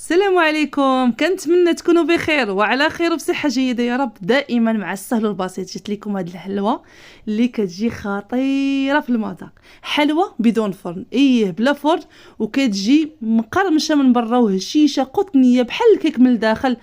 السلام عليكم، كنتمنى تكونوا بخير وعلى خير وبصحه جيده يا رب دائما. مع السهل والبسيط جبت لكم هذه الحلوه اللي كتجي خطيره في المذاق. حلوه بدون فرن، بلا فرن، وكتجي مقرمشه من برا وهشيشه قطنيه بحال الكيك من الداخل.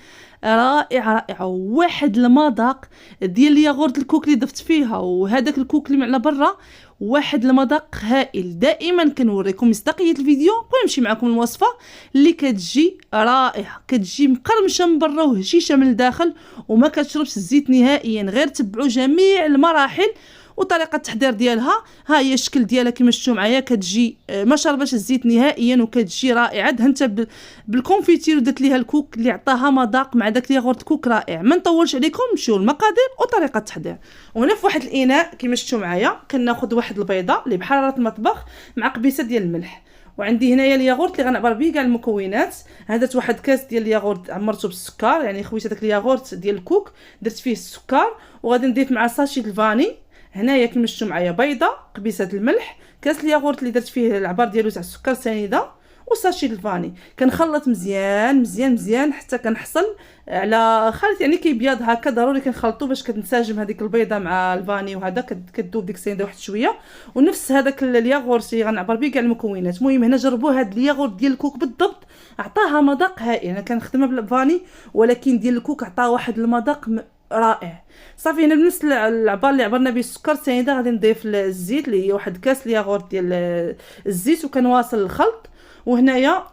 رائعه رائعه، واحد المذاق ديال الياغورت الكوك اللي ضفت فيها وهذاك الكوك اللي على برا، واحد المذاق هائل. دائما كنوريكم مصداقيه الفيديو ونمشي معكم الوصفه اللي كتجي رائعه، كتجي مقرمشه من برا وهشيشه من الداخل وما كتشربش الزيت نهائيا. غير تبعوا جميع المراحل وطريقه التحضير ديالها. ها هي الشكل ديالها كما شفتوا معايا، كتجي ما شربش الزيت نهائيا وكتجي رائعه. دهنتها بالكونفيتير ودرت ليها الكوك اللي عطاها مذاق مع داك الياغورت كوك رائع. ما نطولش عليكم، نمشيو للمقادير وطريقه التحضير. وهنا في واحد الاناء كما شفتوا معايا كناخذ واحد البيضه اللي بحراره المطبخ مع قبيصه ديال الملح. وعندي هنايا الياغورت اللي غنعبر به كاع المكونات. درت واحد كاس ديال الياغورت عمرته بالسكر، يعني خويت هذاك الياغورت ديال الكوك درت فيه السكر، وغادي نضيف مع ساشي الفاني. هنايا كما شفتوا معايا بيضه، قبيصه الملح، كاس الياغورت اللي درت فيه العبار ديالو تاع السكر سنيده، وساشي الفاني. كنخلط مزيان مزيان مزيان حتى كنحصل على خليط يعني كيبيض هكا. ضروري كنخلطو باش كتنسجم هذيك البيضه مع الفاني وهذا كتذوب ديك السنيده واحد شويه. ونفس هذاك الياغورت اللي غنعبر به كاع المكونات. المهم هنا جربوا هذا الياغورت ديال الكوك بالضبط، عطاها مذاق هائل. انا كنخدمها بالفاني ولكن ديال الكوك عطاه واحد المذاق رائع. صافي هنا بالنسبه للعبار اللي عبرنا به السكر سنيده غادي نضيف الزيت اللي هي واحد كاس الياغورت ديال الزيت وكنواصل الخلط. وهنايا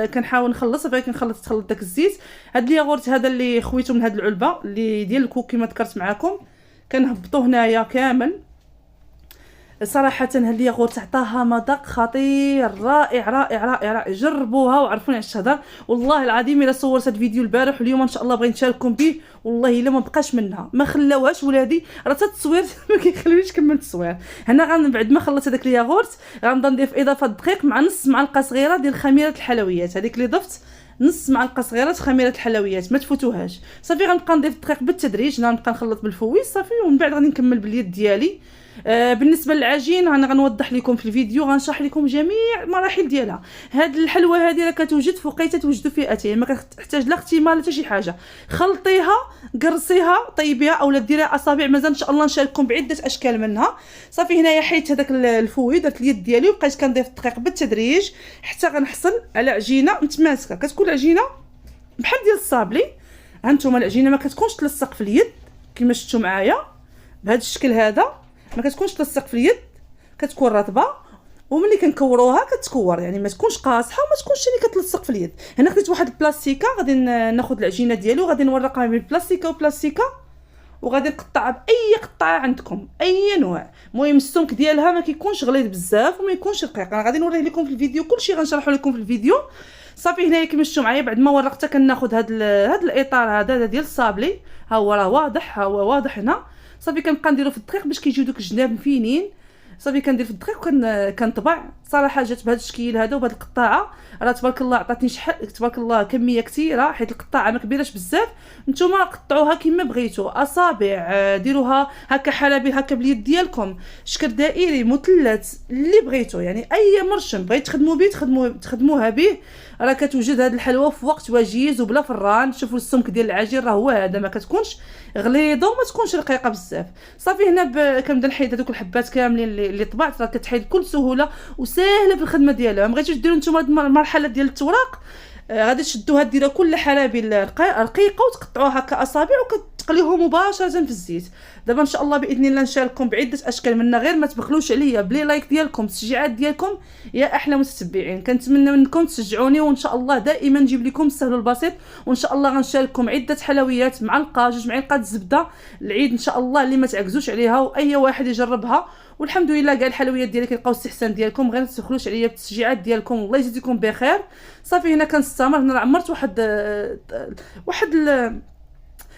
كنحاول نخلص باغي تخلط داك الزيت. هاد الياغورت هذا اللي خويته من هاد العلبه اللي ديال الكوك كما ذكرت معكم كنهبطو هنايا كامل. صراحه هاد الياغورت عطاها مذاق خطير رائع رائع رائع رائع. جربوها وعرفوني على الشهدر. والله العظيم الا صورت هاد الفيديو البارح واليوم ان شاء الله بغيت نشارككم به، والله الا ما بقاش منها، ما خلاوهاش ولادي. راه حتى التصوير ما كيخلينيش نكمل التصوير. هنا بعد ما خلصت هذاك الياغورت غنبدا نضيف اضافه دقيق مع نص معلقه صغيره ديال خميره الحلويات. هذيك اللي ضفت نص معلقه صغيره خميره الحلويات، ما تفوتوهاش. صافي غنبقى نضيف الدقيق بالتدريج، غنبقى نخلط بالفويس صافي. ومن بعد غادي نكمل باليد ديالي. بالنسبه للعجين انا غنوضح لكم في الفيديو، غنشرح لكم جميع المراحل ديالها. هاد الحلوه هذه راه كتوجد في وقيته توجدوا فيها اتاي، ما كتحتاج لا اختمال حتى شي حاجه. خلطيها، قرصيها، طيبيها اولا ديريها اصابع. مازال ان شاء الله نشارككم بعده اشكال منها. صافي هنايا حيت هذاك الفوي درت اليد ديالي وبقيت كنضيف الدقيق بالتدريج حتى غنحصل على عجينه متماسكه. كتكون عجينه بحال ديال الصابلي. هانتوما العجينه ما كتكونش تلصق في اليد كما شفتوا معايا بهذا الشكل هذا، ما كتكونش تلصق في اليد، كتكون رطبه. وملي كنكوروها كتكور، يعني ما تكونش قاصحه وما تكونش اللي كتلصق في اليد. هنا خديت واحد البلاستيكه غادي ناخذ العجينه ديالي وغادي نورقها بين بلاستيكه وبلاستيكه وغادي نقطعها باي قطعه عندكم اي نوع. المهم السمك ديالها ما كيكونش غليظ بزاف وما يكونش رقيق. انا غادي نوريه لكم في الفيديو، كلشي غنشرحه لكم في الفيديو. صافي هنايا كما شفتوا معايا بعد ما ورقتها كناخذ هذا الاطار هذا ديال الصابلي. ها هو راه واضح، ها هو واضح هنا. صافي كنبقى نديرو في الدقيق باش كيجيو دوك الجناب فينين. صافي كندير في الدقيق وكنطبع. صراحه جات بهذا الشكل هذا وبهذه القطاعه. راه تبارك الله عطاتني شحال تبارك الله كميه كثيره حيت القطاعه ما كبيراش بزاف. نتوما قطعوها كما بغيتو، اصابع، ديروها هكا حلبي هكا باليد ديالكم، شكل دائري، مثلث، اللي بغيتو. يعني اي مرشم بغيت تخدموا به تخدموها به. راه كتوجد هذه الحلوه في وقت وجيز وبلا فران. شوفوا السمك ديال العجين راه هو هذا، ما كتكونش غليظه وما تكونش رقيقه بزاف. صافي هنا كنبدا نحيد هذوك الحبات كاملين اللي طبعت. راه كتحيد بكل سهوله وسهله في الخدمه ديالها. ما بغيتوش ديروا نتوما المرحله ديال التوراق، غادي تشدوها ديروا كل حلابي رقيقه وتقطعوها هكا اصابع وكتقليوهم مباشره في الزيت. دابا ان شاء الله باذن الله نشارككم بعده اشكال منها. غير ما تبخلوش عليا بلي لايك ديالكم، التشجيعات ديالكم يا احلى متتبعين. كنتمنى منكم تشجعوني وان شاء الله دائما نجيب لكم السهل والبسيط. وان شاء الله غنشارككم عده حلويات معلقه، 2 معالق الزبده العيد ان شاء الله اللي ما تعكزوش عليها واي واحد يجربها. والحمد لله كاع الحلويات ديالي كيلقاو الاستحسان ديالكم. غير ما تبخلوش عليا بالتشجيعات ديالكم، الله يجزيكم بخير. صافي هنا كنستمر. هنا عمرت واحد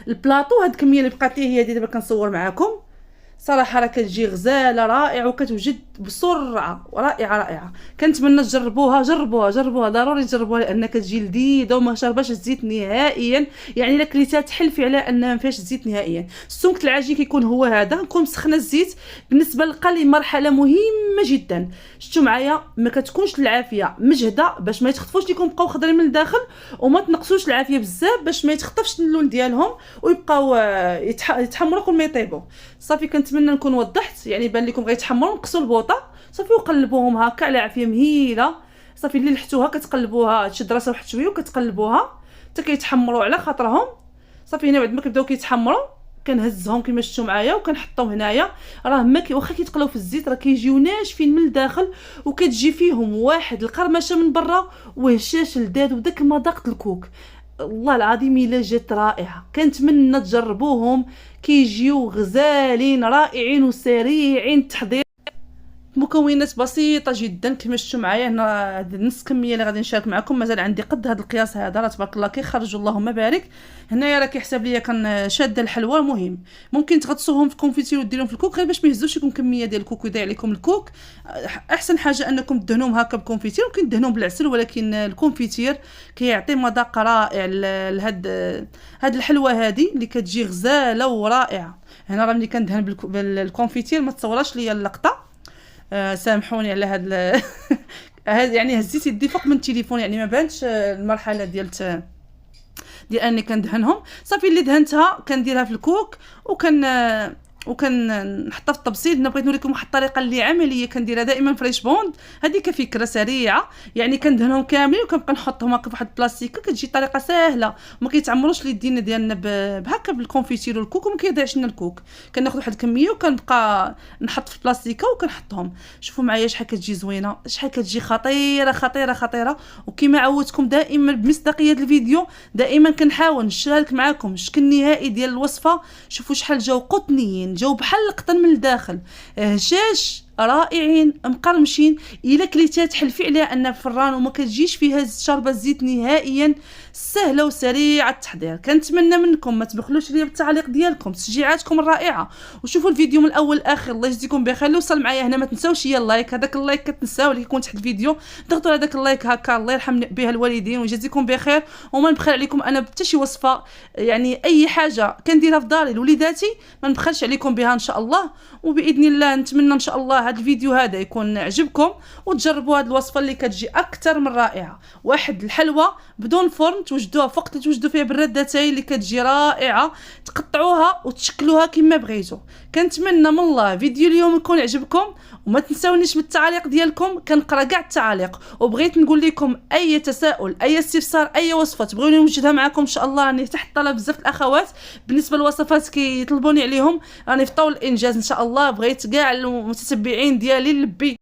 البلاطو. هاد الكميه اللي بقات لي هي دابا كنصور معكم. صراحه راه كتجي غزاله رائعه وكتوجد بسرعه رائعه. كنتمنى تجربوها، جربوها ضروري تجربوها، لان كتجي لذيذه وما شرباش الزيت نهائيا. يعني الا كليتها تحلفي على انها ما فيهاش الزيت نهائيا. السمك العجين كيكون هو هذا. نكون مسخنه الزيت. بالنسبه للقلي مرحله مهمه جدا. شفتوا معايا ما كتكونش العافيه مجهده باش ما يتخطفوش لكم، بقاو خضرين من الداخل، وما تنقصوش العافيه بزاف باش ما يتخطفش اللون ديالهم ويبقاو يتحمروا قبل ما يطيبوا. صافي كنتمنى نكون وضحت. يعني بان لكم غيتحمروا، نقصوا البوطه صافي وقلبوهم هكا على عافيه مهيله. صافي اللي لحتوها كتقلبوها، تشد راسها واحد شويه وكتقلبوها حتى كيتحمروا على خاطرهم. صافي هنا بعد ما كيبداو كيتحمروا كنهزهم كما شفتوا معايا وكنحطهم هنايا. راه ما واخا كيتقلاو في الزيت راه كيجيو ناشفين من الداخل، وكتجي فيهم واحد القرمشه من برا وهشاش لذاذ وداك مذاق الكوك. والله العظيم الا جات رائعه. كنتمنى تجربوهم، كيجيو غزالين رائعين وسريعين التحضير. مكونات بسيطه جدا كما شفتوا معايا هنا. هاد نص كميه اللي غادي نشارك معكم، مازال عندي قد هذا القياس هذا، راه تبارك الله كيخرج اللهم بارك. هنايا راه كيحسب ليا كان شاده الحلوى. مهم ممكن تغطسوهم في الكونفيتير وديروهم في الكوك غير باش ما يهزوش لكم كميه ديال الكوك ويضيع عليكم الكوك. احسن حاجه انكم تدهنوهم هكا بالكونفيتير. ممكن تدهنوهم بالعسل، ولكن الكونفيتير كيعطي مذاق رائع لهاد الحلوى هذه اللي كتجي غزاله ورائعه. هنا راه ملي كندهن بالكونفيتير ما تصوراش ليا اللقطه. سامحوني على هاد هاد يعني هزيت يدي فوق من التليفون، يعني ما بانتش المرحله ديال اني كندهنهم. صافي اللي دهنتها كنديرها في الكوك نحطها في الطبسيل. انا بغيت نوريكم واحد الطريقه اللي عمليه كنديرها دائما فريش بوند. هذه كفكره سريعه، يعني كندهنهم كاملين وكنبقى نحطهم هكا في واحد البلاستيكه. كتجي طريقه سهله وما كيتعمروش اليدين ديالنا بهكا بالكونفيتير والكوك، وما كيضيعش لنا الكوك. كناخذ واحد الكميه وكنبقى نحط في البلاستيكه وكنحطهم. شوفوا معايا شحال كتجي زوينه، شحال كتجي خطيره. وكما عودتكم دائما بمصداقيه الفيديو، دائما كنحاول نشارك معكم الشكل النهائي ديال الوصفه. شوفوا شحال جاو قطنيين، جاو بحال القطن من الداخل، هشاش رائعين مقرمشين. الا كليتها تحلفي عليها انها فران وما كتجيش فيها شربه الزيت نهائيا. سهله وسريعه التحضير. كنتمنى منكم ما تبخلوش ليا بالتعليق ديالكم، تشجيعاتكم الرائعه، وشوفوا الفيديو من الاول لاخر. الله يجزيكم بخير. اللي وصل معايا هنا ما تنساوش هي اللايك. هذاك اللايك كتنساو اللي يكون تحت الفيديو، ضغطوا على داك اللايك هكا. الله يرحم بها الوالدين ويجزيكم بخير، وما نبخل عليكم انا بحتى شي وصفه. يعني اي حاجه كنديرها في داري لوليداتي ما نبخلش عليكم بها ان شاء الله. وباذن الله نتمنى ان شاء الله هذا الفيديو هذا يكون عجبكم، وتجربوا هذه الوصفه اللي كتجي اكثر من رائعه. واحد الحلوى بدون فرن توجدوها فوق توجدوا فيها بالردتاي اللي كتجي رائعه. تقطعوها وتشكلوها كما بغيتوا. كنتمنى من الله فيديو اليوم يكون عجبكم، وما تنساونيش من التعاليق ديالكم. كنقرا كاع التعاليق، وبغيت نقول لكم اي تساؤل اي استفسار اي وصفه تبغوني نوجدها معكم ان شاء الله. راني تحت طلب بزاف الاخوات بالنسبه للوصفات كيطلبوني عليهم. راني في طول الانجاز ان شاء الله. بغيت كاع المتتبعين ديالي نلبي.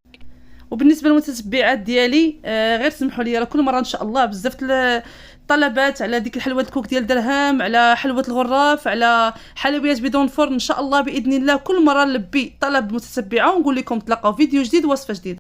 وبالنسبه للمتتبعات ديالي غير سمحوا لي، راه كل مره ان شاء الله بزاف طلبات على ديك الحلوه الكوك ديال درهم، على حلوه الغراف، على حلويات بدون فرن. ان شاء الله باذن الله كل مره نلبي طلب متتبعه ونقول لكم تلاقاو فيديو جديد وصفه جديده.